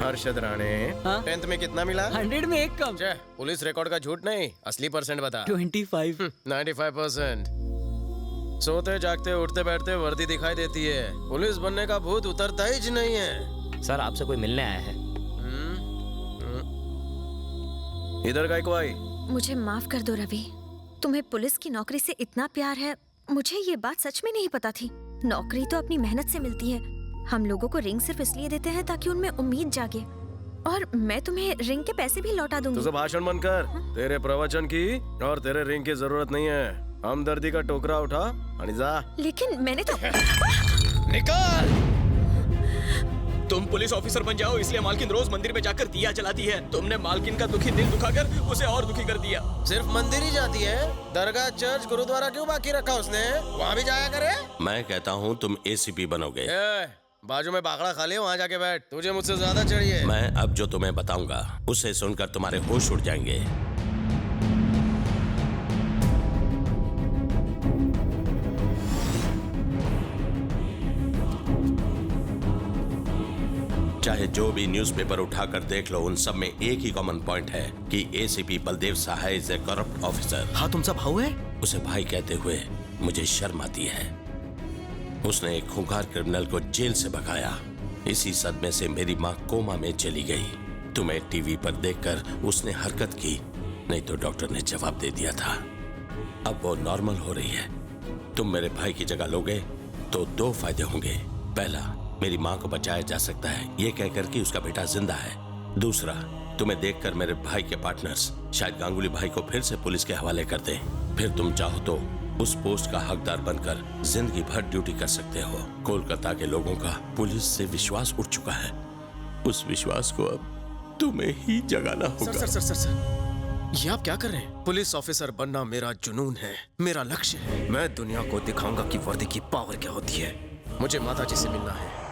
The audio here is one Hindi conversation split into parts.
हर्षद राणे, हाँ? 10th में कितना मिला? 100 में 1 कम। पुलिस रिकॉर्ड का झूठ नहीं, असली परसेंट बता। 25। 95%। सोते जागते उठते बैठते वर्दी दिखाई देती है, पुलिस बनने का भूत उतरता ही नहीं है। सर आपसे कोई मिलने आया है। इधर का आई। मुझे माफ कर दो रवि, तुम्हें पुलिस की नौकरी से इतना प्यार है, मुझे ये बात सच में नहीं पता थी। नौकरी तो अपनी मेहनत से मिलती है। हम लोगों को रिंग सिर्फ इसलिए देते हैं ताकि उनमें उम्मीद जागे, और मैं तुम्हें रिंग के पैसे भी लौटा दूंगी। तुझे भाषण बंद कर, तेरे प्रवचन की और तेरे रिंग की जरूरत नहीं है। हमदर्दी का टोकरा उठा और जा। लेकिन मैंने तो निकल। तुम पुलिस ऑफिसर बन जाओ इसलिए मालकिन रोज मंदिर में जाकर दिया जलाती है। तुमने मालकिन का दुखी दिल दुखाकर उसे और दुखी कर दिया। सिर्फ मंदिर ही जाती है, दरगाह चर्च गुरुद्वारा क्यों बाकी रखा उसने? वहाँ भी जाया करे। मैं कहता हूँ तुम एसीपी बनोगे। बाजू में बाखड़ा खाली है, वहाँ जाके बैठ। तुझे मुझसे ज्यादा चाहिए। मैं अब जो तुम्हें बताऊंगा उसे सुनकर तुम्हारे होश उड़ जाएंगे। चाहे जो भी न्यूज़पेपर उठाकर देख लो, उन सब में एक ही कॉमन पॉइंट है कि ACP Baldev Sahay is a corrupt officer. हाँ तुम सब भाऊ है? उसे भाई कहते हुए मुझे शर्म आती है। उसने एक खूंखार क्रिमिनल को जेल से भगाया। इसी सदमे से मेरी माँ कोमा में चली गई। तुम्हें टीवी पर देखकर उसने हरकत की, नहीं तो डॉक्टर ने जवाब दे दिया था। अब वो नॉर्मल हो रही है। तुम मेरे भाई की जगह लोगे तो 2 फायदे होंगे। पहला, मेरी माँ को बचाया जा सकता है ये कहकर कि उसका बेटा जिंदा है। दूसरा, तुम्हें देखकर मेरे भाई के पार्टनर्स शायद गांगुली भाई को फिर से पुलिस के हवाले कर दें। फिर तुम चाहो तो उस पोस्ट का हकदार बनकर जिंदगी भर ड्यूटी कर सकते हो। कोलकाता के लोगों का पुलिस से विश्वास उठ चुका है। उस विश्वास को अब तुम्हें ही जगाना होगा। सर, ये आप क्या कर रहे हैं? पुलिस ऑफिसर बनना मेरा जुनून है, मेरा लक्ष्य है। मैं दुनिया को दिखाऊंगा कि वर्दी की पावर क्या होती है। मुझे माताजी से मिलना है।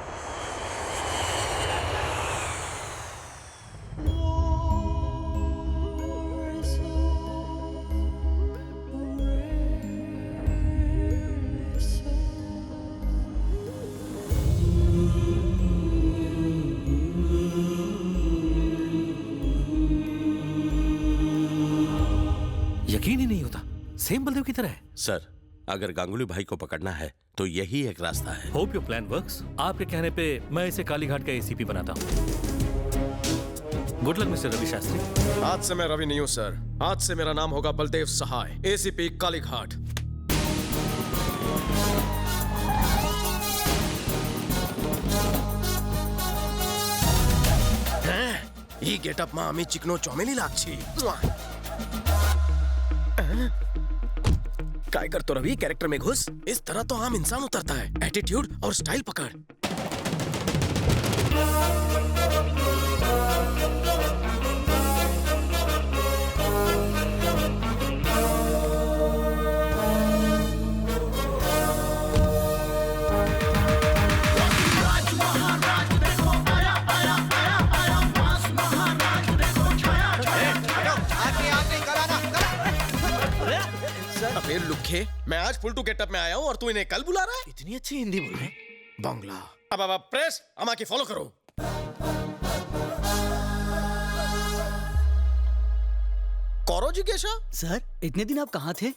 यकीन ही नहीं होता, सेम बलदेव की तरह है। सर, अगर गांगुली भाई को पकड़ना है तो यही एक रास्ता है। Hope your plan works. आपके कहने पे मैं इसे कालीघाट का एसीपी बनाता हूँ। Good luck mister Ravi Shastri. आज से मैं रवि नहीं हूँ सर, आज से मेरा नाम होगा बलदेव सहाय, एसीपी कालीघाट। ಈ ಗೆಟಪ್ ಮಾ ಅಮ್ಮಿ ಚಿಕನೋ ಚೌಮೇಲಿ लागछी। काय कर तो रवि, कैरेक्टर में घुस। इस तरह तो आम इंसान उतरता है। एटीट्यूड और स्टाइल पकड़। अबे लुखे, मैं आज फुल टू गेटअप में आया हूँ और तू इन्हें कल बुला रहा है? इतनी अच्छी हिंदी बोल रहे। बांग्ला। अब प्रेस अमा की फॉलो करो। कौरो जिज्ञासा। सर, इतने दिन आप कहाँ थे?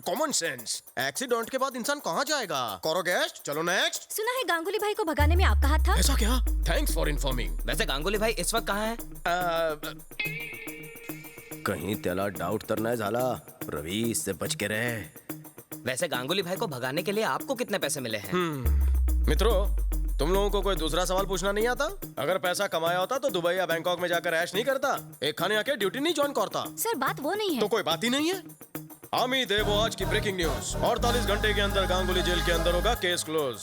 Common sense. एक्सीडेंट के बाद इंसान कहाँ जाएगा? कौरो गेस्ट, चलो नेक्स्ट। सुना है गांगुली भाई को भगाने में आपका हाथ था? ऐसा क्या? Thanks for informing. वैसे गांगुली भाई इस वक्त कहाँ है? कहीं त्याला डाउट तरना झाला, रवि इससे बच के रहे। वैसे गांगुली भाई को भगाने के लिए आपको कितने पैसे मिले हैं? मित्रों, तुम लोगों को कोई दूसरा सवाल पूछना नहीं आता? अगर पैसा कमाया होता तो दुबई या बैंकॉक में जाकर ऐश नहीं करता, एक खाने आके ड्यूटी नहीं ज्वाइन करता। सर, बात वो नहीं है। तो कोई बात ही नहीं है। आमी देवो आज की ब्रेकिंग न्यूज। 48 घंटे के अंदर गांगुली जेल के अंदर होगा केस क्लोज।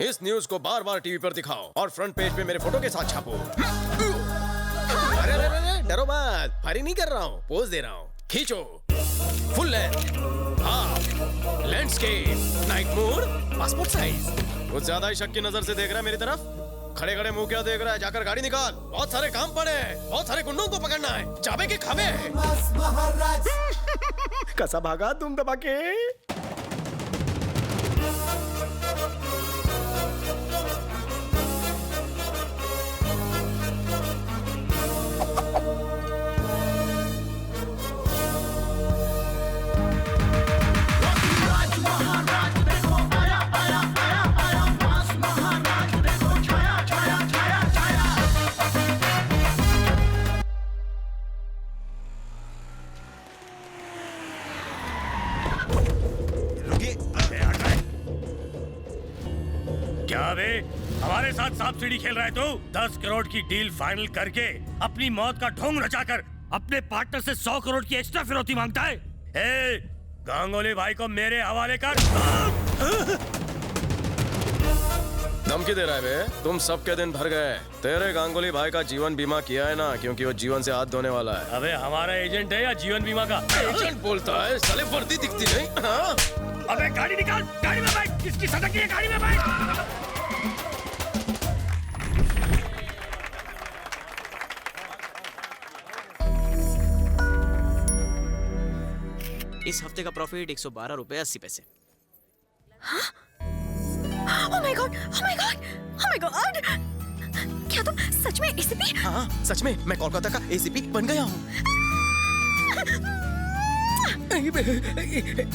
इस न्यूज को बार बार टीवी पर दिखाओ और फ्रंट पेज पे मेरे फोटो के साथ छापो। अरे अरे अरे, डरो मत, फायरिंग नहीं कर रहा हूँ, पोज दे रहा हूँ। खींचो, full length, half, landscape, night mode, passport size. कुछ ज्यादा ही शक की नजर से देख रहा है मेरी तरफ। खड़े खड़े मुंह क्या देख रहा है? जाकर गाड़ी निकाल, बहुत सारे काम पड़े हैं, बहुत सारे गुंडों को पकड़ना है। चाबे के खाबे। कैसा भागा तुम दबा के? क्या बे हमारे साथ सांप सीढ़ी खेल रहा है तू? 10 करोड़ की डील फाइनल करके अपनी मौत का ढोंग रचाकर अपने पार्टनर से 100 करोड़ की एक्स्ट्रा फिरौती मांगता है। ए, गांगुली भाई को मेरे हवाले कर। धमकी दे रहा है बे? तुम सबके दिन भर गए। तेरे गांगुली भाई का जीवन बीमा किया है ना, क्योंकि वो जीवन से हाथ धोने वाला है। अबे हमारा एजेंट है या जीवन बीमा का? एजेंट बोलता है, साले वर्दी दिखती नहीं। हाँ? अबे गाड़ी निकाल, गाड़ी में बैठ। किसकी सटक है, गाड़ी में बैठ। इस हफ्ते का प्रॉफिट 112 रुपए 80 पैसे। Oh my God, oh my God, oh my God! क्या तुम सच में एसीपी? हाँ सच में मैं कोलकाता का एसीपी बन गया हूँ।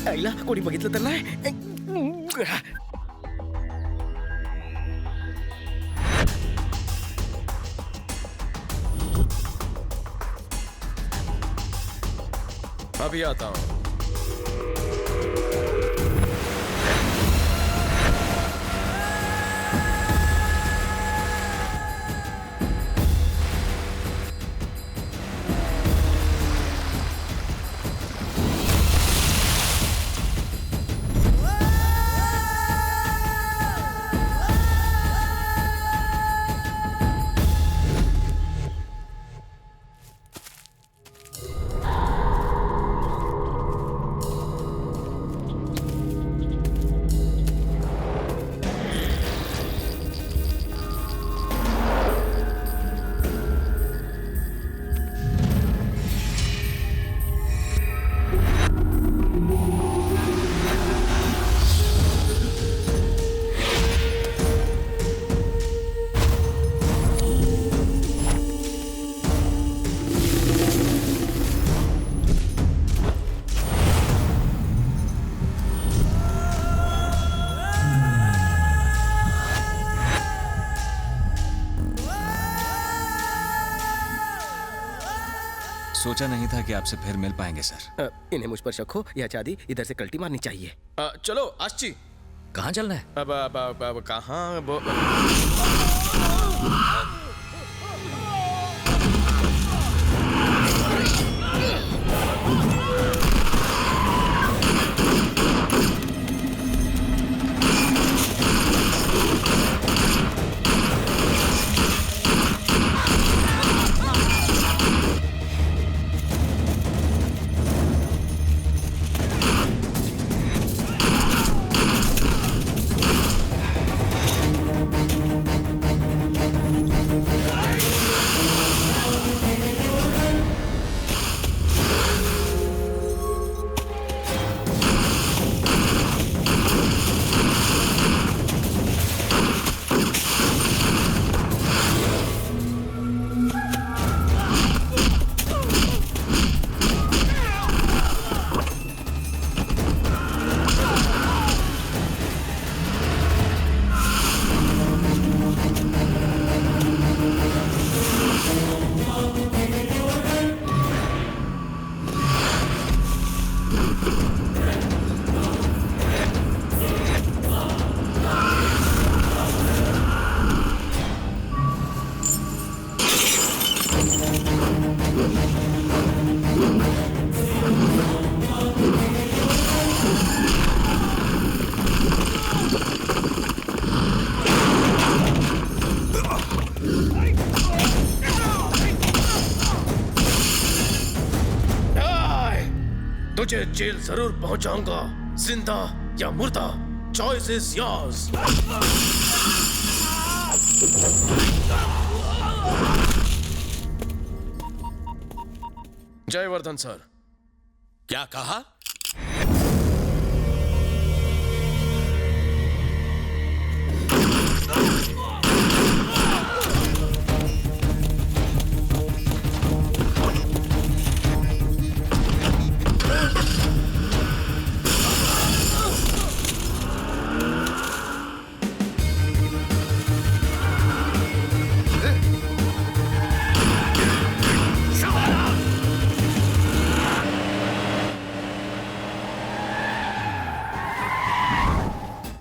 आईला कोणी बघितलं तर नाही? अभी आता हूँ। सोचा नहीं था कि आपसे फिर मिल पाएंगे सर। इन्हें मुझ पर शक हो या चांदी इधर से कल्टी मारनी चाहिए। चलो आशी। कहाँ चलना है? अब कहाँ? तुझे जेल जरूर पहुंचाऊंगा, जिंदा या मुर्दा, choice is yours. Jaivardhan sir. क्या कहा?